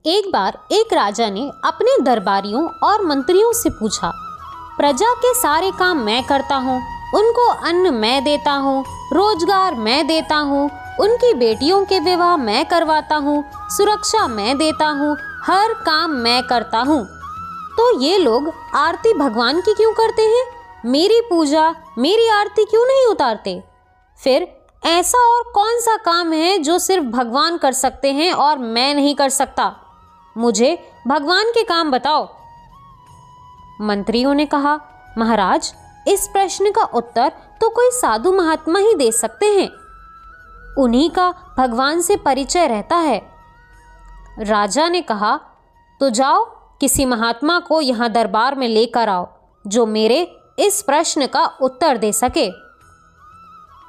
एक बार एक राजा ने अपने दरबारियों और मंत्रियों से पूछा, प्रजा के सारे काम मैं करता हूँ, उनको अन्न मैं देता हूँ, रोजगार मैं देता हूँ, उनकी बेटियों के विवाह मैं करवाता हूँ, सुरक्षा मैं देता हूँ, हर काम मैं करता हूँ, तो ये लोग आरती भगवान की क्यों करते हैं? मेरी पूजा, मेरी आरती क्यों नहीं उतारते? फिर ऐसा और कौन सा काम है जो सिर्फ भगवान कर सकते हैं और मैं नहीं कर सकता? मुझे भगवान के काम बताओ। मंत्रियों ने कहा, महाराज, इस प्रश्न का उत्तर तो कोई साधु महात्मा ही दे सकते हैं, उन्हीं का भगवान से परिचय रहता है। राजा ने कहा, तो जाओ किसी महात्मा को यहाँ दरबार में लेकर आओ जो मेरे इस प्रश्न का उत्तर दे सके।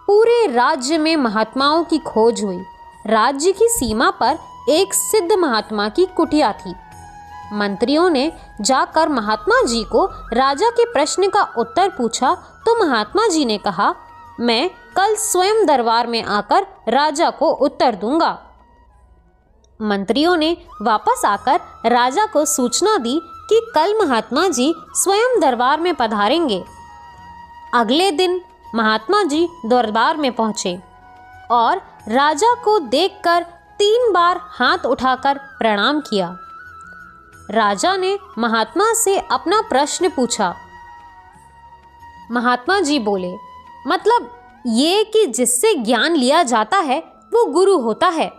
पूरे राज्य में महात्माओं की खोज हुई। राज्य की सीमा पर एक सिद्ध महात्मा की कुटिया थी। मंत्रियों ने जाकर महात्मा जी को राजा के प्रश्न का उत्तर पूछा तो महात्मा जी ने कहा, मैं कल स्वयं दरबार में आकर राजा को उत्तर दूंगा। मंत्रियों ने वापस आकर राजा को सूचना दी कि कल महात्मा जी स्वयं दरबार में पधारेंगे। अगले दिन महात्मा जी दरबार में पहुंचे और राजा को देखकर 3 बार हाथ उठाकर प्रणाम किया। राजा ने महात्मा से अपना प्रश्न पूछा। महात्मा जी बोले, मतलब ये कि जिससे ज्ञान लिया जाता है वो गुरु होता है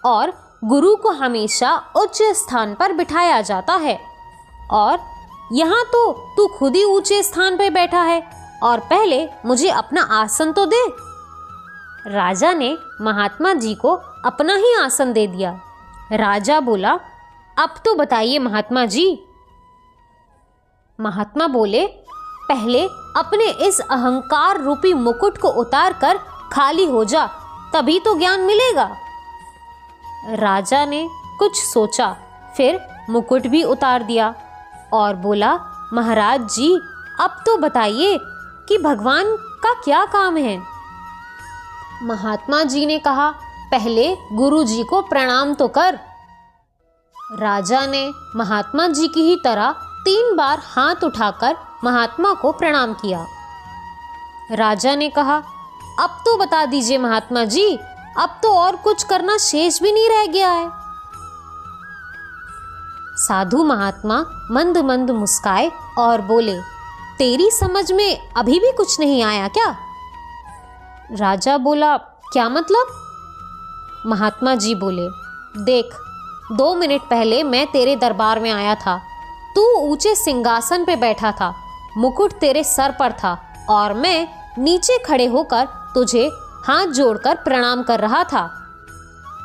और गुरु को हमेशा उच्च स्थान पर बिठाया जाता है, और यहाँ तो तू खुद ही ऊंचे स्थान पर बैठा है और पहले मुझे अपना आसन तो दे। राजा ने महात्मा जी को अपना ही आसन दे दिया। राजा बोला, अब तो बताइए महात्मा जी। महात्मा बोले, पहले अपने इस अहंकार रूपी मुकुट को उतार कर खाली हो जा, तभी तो ज्ञान मिलेगा। राजा ने कुछ सोचा, फिर मुकुट भी उतार दिया और बोला, महाराज जी, अब तो बताइए कि भगवान का क्या काम है? महात्मा जी ने कहा, पहले गुरु जी को प्रणाम तो कर। राजा ने महात्मा जी की ही तरह 3 बार हाथ उठाकर महात्मा को प्रणाम किया। राजा ने कहा, अब तो बता दीजिए महात्मा जी, अब तो और कुछ करना शेष भी नहीं रह गया है। साधु महात्मा मंद मंद मुस्काए और बोले, तेरी समझ में अभी भी कुछ नहीं आया क्या? राजा बोला, क्या मतलब? महात्मा जी बोले, देख, 2 मिनट पहले मैं तेरे दरबार में आया था। तू ऊंचे सिंहासन पे बैठा था, मुकुट तेरे सर पर था और मैं नीचे खड़े होकर तुझे हाथ जोड़कर प्रणाम कर रहा था।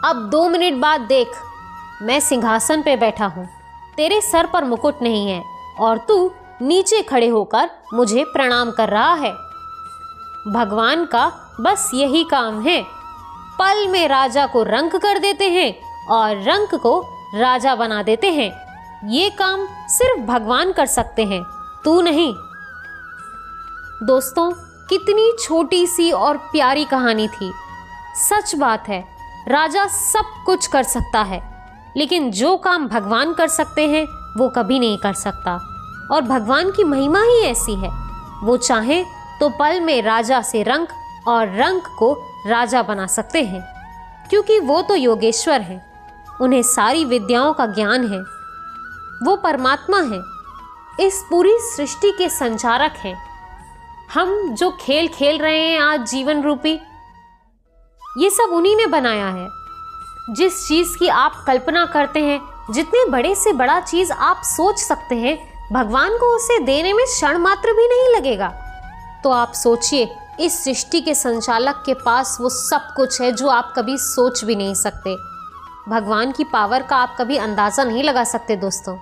अब 2 मिनट बाद देख, मैं सिंहासन पे बैठा हूँ, तेरे सर पर मुकुट नहीं है और तू नीचे खड़े होकर मुझे प्रणाम कर रहा है। भगवान का बस यही काम है, पल में राजा को रंक कर देते हैं और रंक को राजा बना देते हैं। ये काम सिर्फ भगवान कर सकते हैं, तू नहीं। दोस्तों, कितनी छोटी सी और प्यारी कहानी थी। सच बात है, राजा सब कुछ कर सकता है, लेकिन जो काम भगवान कर सकते हैं वो कभी नहीं कर सकता। और भगवान की महिमा ही ऐसी है, वो चाहे तो पल में राजा से रंक और रंक को राजा बना सकते हैं, क्योंकि वो तो योगेश्वर हैं, उन्हें सारी विद्याओं का ज्ञान है। वो परमात्मा है, इस पूरी सृष्टि के संचारक हैं। हम जो खेल खेल रहे हैं आज जीवन रूपी, ये सब उन्हीं ने बनाया है। जिस चीज की आप कल्पना करते हैं, जितने बड़े से बड़ा चीज आप सोच सकते हैं, भगवान को उसे देने में क्षण मात्र भी नहीं लगेगा। तो आप सोचिए, इस सृष्टि के संचालक के पास वो सब कुछ है जो आप कभी सोच भी नहीं सकते। भगवान की पावर का आप कभी अंदाज़ा नहीं लगा सकते। दोस्तों,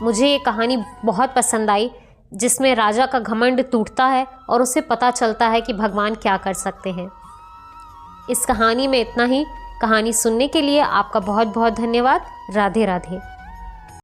मुझे ये कहानी बहुत पसंद आई, जिसमें राजा का घमंड टूटता है और उसे पता चलता है कि भगवान क्या कर सकते हैं। इस कहानी में इतना ही। कहानी सुनने के लिए आपका बहुत बहुत धन्यवाद। राधे राधे।